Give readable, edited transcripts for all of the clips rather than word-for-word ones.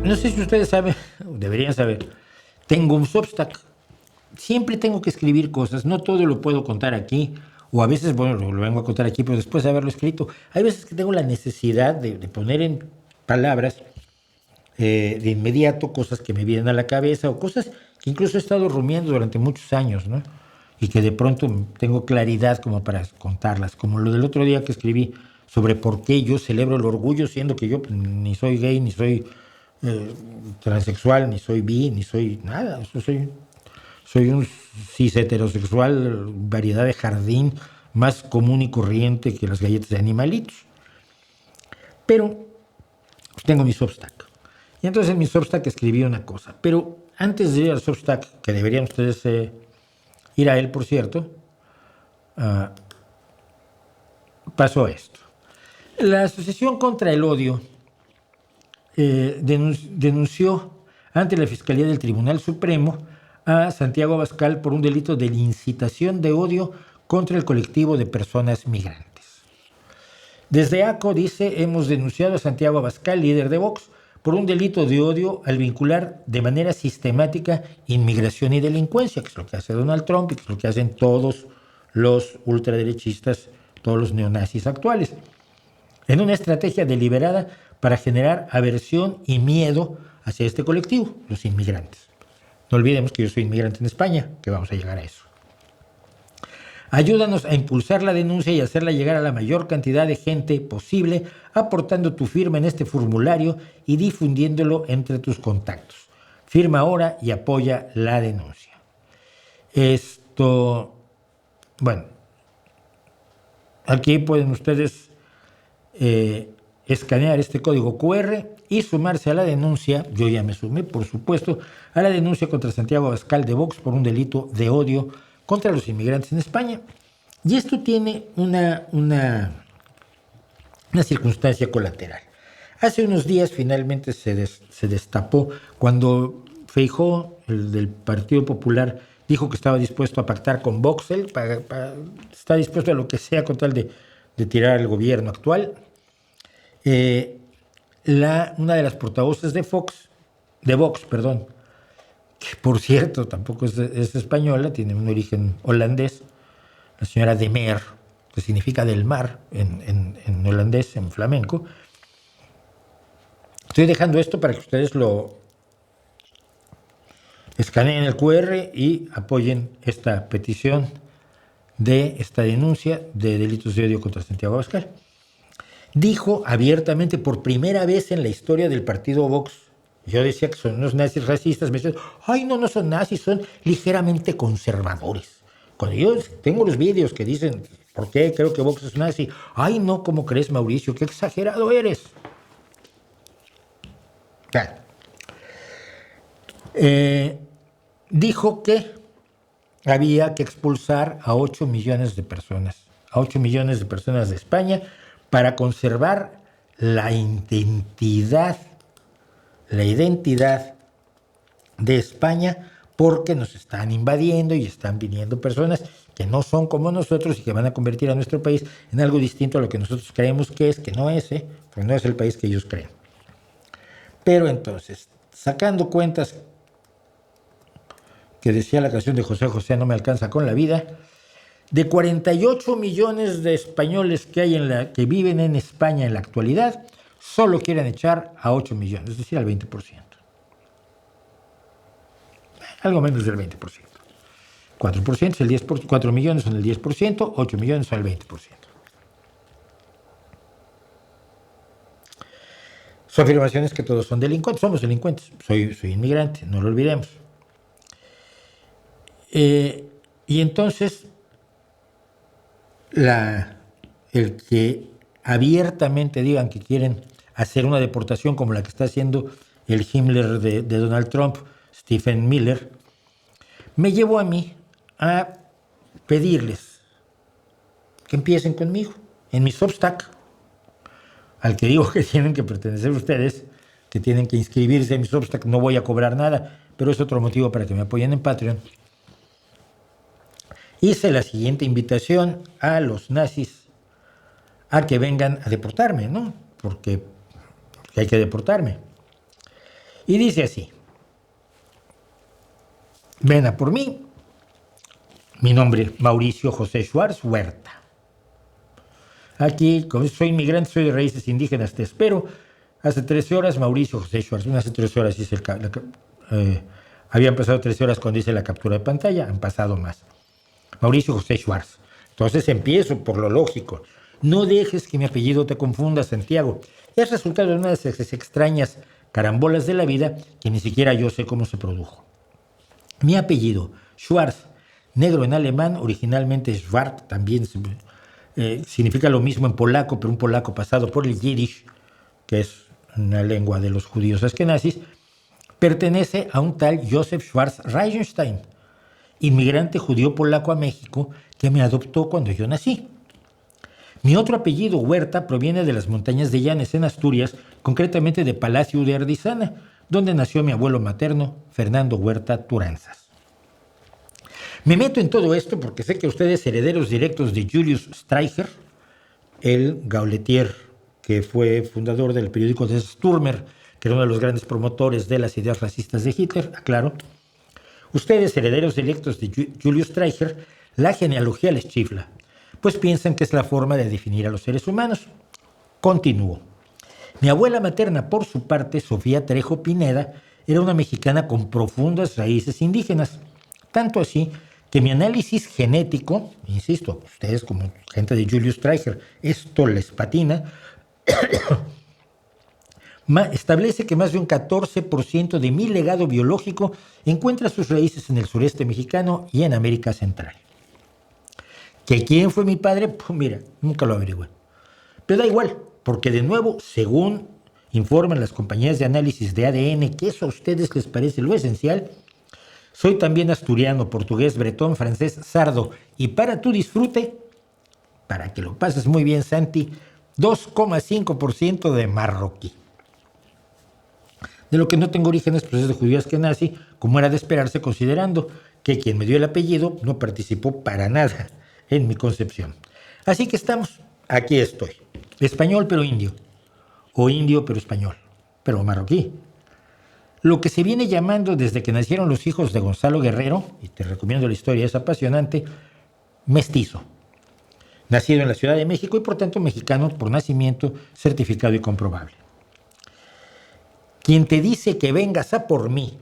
No sé si ustedes saben, o deberían saber, tengo un Substack. Siempre tengo que escribir cosas, no todo lo puedo contar aquí, o a veces, bueno, lo vengo a contar aquí, pero después de haberlo escrito, hay veces que tengo la necesidad de poner en palabras de inmediato cosas que me vienen a la cabeza o cosas que incluso he estado rumiando durante muchos años, ¿no? Y que de pronto tengo claridad como para contarlas, como lo del otro día que escribí sobre por qué yo celebro el orgullo, siendo que yo ni soy gay, ni soy eh, transexual, ni soy bi, ni soy nada. Soy un cis heterosexual, variedad de jardín, más común y corriente que las galletas de animalitos. Pero tengo mi Substack. Y entonces en mi Substack escribí una cosa. Pero antes de ir al Substack, que deberían ustedes ir a él, por cierto, uh, pasó esto. La Asociación contra el Odio denunció ante la Fiscalía del Tribunal Supremo a Santiago Abascal por un delito de incitación de odio contra el colectivo de personas migrantes. Desde ACO dice, hemos denunciado a Santiago Abascal, líder de Vox, por un delito de odio al vincular de manera sistemática inmigración y delincuencia, que es lo que hace Donald Trump y que es lo que hacen todos los ultraderechistas, todos los neonazis actuales, en una estrategia deliberada para generar aversión y miedo hacia este colectivo, los inmigrantes. No olvidemos que yo soy inmigrante en España, que vamos a llegar a eso. Ayúdanos a impulsar la denuncia y hacerla llegar a la mayor cantidad de gente posible, aportando tu firma en este formulario y difundiéndolo entre tus contactos. Firma ahora y apoya la denuncia. Bueno, aquí pueden ustedes escanear este código QR y sumarse a la denuncia. Yo ya me sumé, por supuesto, a la denuncia contra Santiago Abascal de Vox por un delito de odio contra los inmigrantes en España. Y esto tiene una circunstancia colateral. Hace unos días finalmente se destapó cuando Feijóo, el del Partido Popular, dijo que estaba dispuesto a pactar con Vox, está dispuesto a lo que sea con tal de tirar al gobierno actual. Una de las portavoces de Vox, que por cierto tampoco es española, tiene un origen holandés, la señora de Meer, que significa del mar en holandés, en flamenco. Estoy dejando esto para que ustedes lo escaneen el QR y apoyen esta petición de esta denuncia de delitos de odio contra Santiago Abascal. Dijo abiertamente por primera vez en la historia del partido Vox, yo decía que son unos nazis racistas, me decían, ay, no son nazis, son ligeramente conservadores. Cuando yo tengo los vídeos que dicen, ¿por qué creo que Vox es nazi? Ay, no, ¿cómo crees, Mauricio? ¡Qué exagerado eres! Claro. Dijo que había que expulsar a 8 millones de personas, de España, para conservar la identidad de España, porque nos están invadiendo y están viniendo personas que no son como nosotros y que van a convertir a nuestro país en algo distinto a lo que nosotros creemos que es, que no es, porque no es el país que ellos creen. Pero entonces, sacando cuentas que decía la canción de José José, no me alcanza con la vida, de 48 millones de españoles que hay que viven en España en la actualidad, solo quieren echar a 8 millones, es decir, al 20%. Algo menos del 20%. 4% es el 10%, 4 millones son el 10%, 8 millones son el 20%. Su afirmación es que todos son delincuentes, somos delincuentes, soy inmigrante, no lo olvidemos. Y entonces, el que abiertamente digan que quieren hacer una deportación como la que está haciendo el Himmler de Donald Trump, Stephen Miller, me llevó a mí a pedirles que empiecen conmigo en mi Substack, al que digo que tienen que pertenecer ustedes, que tienen que inscribirse en mi Substack. No voy a cobrar nada, pero es otro motivo para que me apoyen en Patreon. Hice la siguiente invitación a los nazis a que vengan a deportarme, ¿no? Porque hay que deportarme. Y dice así: ven a por mí. Mi nombre, Mauricio José Schwartz Huerta. Aquí, como soy inmigrante, soy de raíces indígenas, te espero. Hace 13 horas, Mauricio José Schwartz. Hace 13 horas hice habían pasado 13 horas cuando hice la captura de pantalla, han pasado más. Mauricio José Schwartz. Entonces empiezo por lo lógico. No dejes que mi apellido te confunda, Santiago. Es resultado de una de esas extrañas carambolas de la vida que ni siquiera yo sé cómo se produjo. Mi apellido, Schwartz, negro en alemán, originalmente Schwarz, también significa lo mismo en polaco, pero un polaco pasado por el yiddish, que es una lengua de los judíos askenazis, pertenece a un tal Joseph Schwartz Reichenstein, inmigrante judío polaco a México que me adoptó cuando yo nací. Mi otro apellido, Huerta, proviene de las montañas de Llanes, en Asturias, concretamente de Palacio de Ardizana, donde nació mi abuelo materno, Fernando Huerta Turanzas. Me meto en todo esto porque sé que ustedes, herederos directos de Julius Streicher, el gauletier que fue fundador del periódico Der Stürmer, que era uno de los grandes promotores de las ideas racistas de Hitler, aclaro, ustedes, herederos directos de Julius Streicher, la genealogía les chifla, pues piensan que es la forma de definir a los seres humanos. Continúo. Mi abuela materna, por su parte, Sofía Trejo Pineda, era una mexicana con profundas raíces indígenas. Tanto así que mi análisis genético, insisto, ustedes como gente de Julius Streicher, esto les patina, establece que más de un 14% de mi legado biológico encuentra sus raíces en el sureste mexicano y en América Central. ¿Que quién fue mi padre? Pues mira, nunca lo averigüé. Pero da igual, porque de nuevo, según informan las compañías de análisis de ADN, que eso a ustedes les parece lo esencial, soy también asturiano, portugués, bretón, francés, sardo. Y para tu disfrute, para que lo pases muy bien, Santi, 2,5% de marroquí. De lo que no tengo orígenes, pues es de judío askenazi, como era de esperarse, considerando que quien me dio el apellido no participó para nada en mi concepción. Así que aquí estoy. Español pero indio, o indio pero español, pero marroquí. Lo que se viene llamando desde que nacieron los hijos de Gonzalo Guerrero, y te recomiendo la historia, es apasionante, mestizo. Nacido en la Ciudad de México y por tanto mexicano por nacimiento, certificado y comprobable. Quien te dice que vengas a por mí,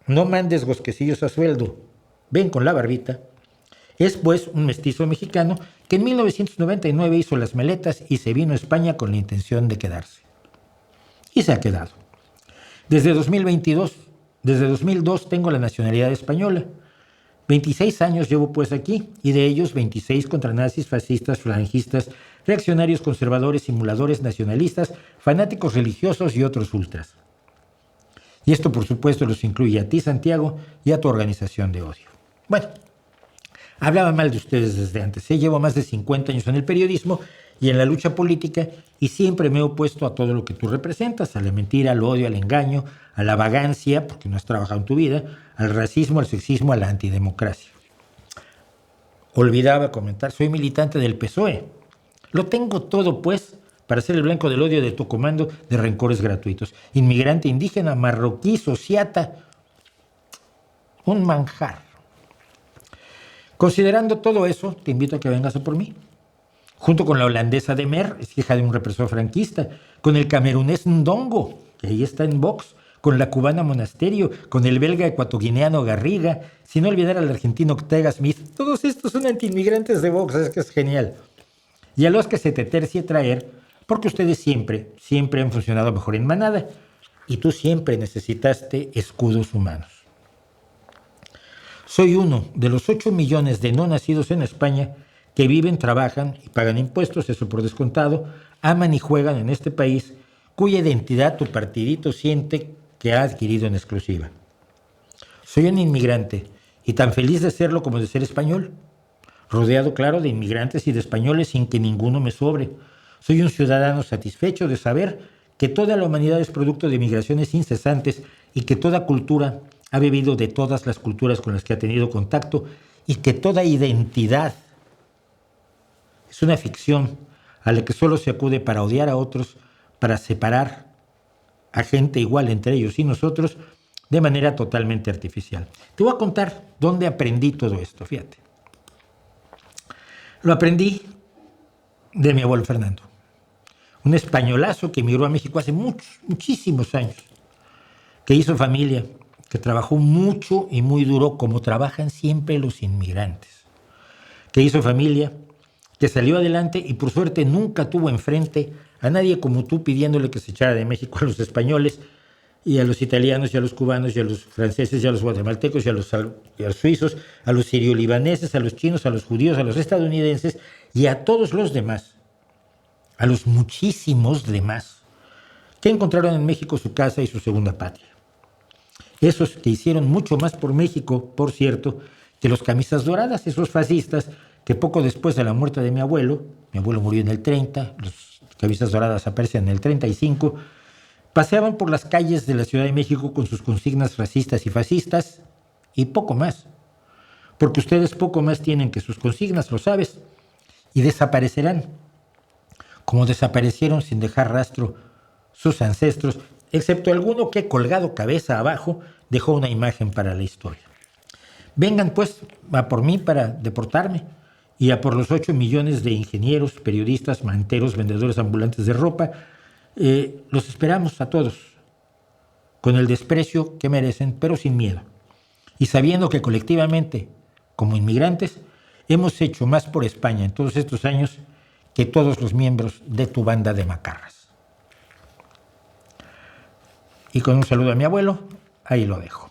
no mandes gosquecillos a sueldo, ven con la barbita, es pues un mestizo mexicano que en 1999 hizo las maletas y se vino a España con la intención de quedarse. Y se ha quedado. Desde 2002 tengo la nacionalidad española. 26 años llevo pues aquí, y de ellos 26 contra nazis, fascistas, falangistas, reaccionarios, conservadores, simuladores, nacionalistas, fanáticos religiosos y otros ultras. Y esto, por supuesto, los incluye a ti, Santiago, y a tu organización de odio. Bueno, hablaba mal de ustedes desde antes. Llevo más de 50 años en el periodismo y en la lucha política, y siempre me he opuesto a todo lo que tú representas, a la mentira, al odio, al engaño, a la vagancia, porque no has trabajado en tu vida, al racismo, al sexismo, a la antidemocracia. Olvidaba comentar, soy militante del PSOE. Lo tengo todo, pues, para ser el blanco del odio de tu comando de rencores gratuitos. Inmigrante indígena, marroquí, sociata, un manjar. Considerando todo eso, te invito a que vengas a por mí. Junto con la holandesa de Mer, es hija de un represor franquista, con el camerunés Ndongo, que ahí está en Vox, con la cubana Monasterio, con el belga ecuatoguineano Garriga, sin olvidar al argentino Ortega Smith. Todos estos son antiinmigrantes de Vox, es que es genial. Y a los que se te tercie traer, porque ustedes siempre han funcionado mejor en manada, y tú siempre necesitaste escudos humanos. Soy uno de los 8 millones de no nacidos en España que viven, trabajan y pagan impuestos, eso por descontado, aman y juegan en este país, cuya identidad tu partidito siente que ha adquirido en exclusiva. Soy un inmigrante, y tan feliz de serlo como de ser español, rodeado, claro, de inmigrantes y de españoles sin que ninguno me sobre. Soy un ciudadano satisfecho de saber que toda la humanidad es producto de migraciones incesantes y que toda cultura ha bebido de todas las culturas con las que ha tenido contacto, y que toda identidad es una ficción a la que solo se acude para odiar a otros, para separar a gente igual entre ellos y nosotros de manera totalmente artificial. Te voy a contar dónde aprendí todo esto, fíjate. Lo aprendí de mi abuelo Fernando, un españolazo que emigró a México hace muchísimos años, que hizo familia, que trabajó mucho y muy duro como trabajan siempre los inmigrantes, que hizo familia, que salió adelante y por suerte nunca tuvo enfrente a nadie como tú pidiéndole que se echara de México a los españoles y a los italianos y a los cubanos y a los franceses y a los guatemaltecos y a los suizos, a los sirio-libaneses, a los chinos, a los judíos, a los estadounidenses y a todos los demás, a los muchísimos demás que encontraron en México su casa y su segunda patria. Esos que hicieron mucho más por México, por cierto, que los camisas doradas, esos fascistas que poco después de la muerte de mi abuelo murió en el 30, los camisas doradas aparecen en el 35, paseaban por las calles de la Ciudad de México con sus consignas racistas y fascistas y poco más. Porque ustedes poco más tienen que sus consignas, lo sabes, y desaparecerán, como desaparecieron sin dejar rastro sus ancestros, excepto alguno que colgado cabeza abajo dejó una imagen para la historia. Vengan pues a por mí para deportarme y a por los 8 millones de ingenieros, periodistas, manteros, vendedores ambulantes de ropa. Los esperamos a todos, con el desprecio que merecen, pero sin miedo. Y sabiendo que colectivamente, como inmigrantes, hemos hecho más por España en todos estos años que todos los miembros de tu banda de macarras. Y con un saludo a mi abuelo, ahí lo dejo.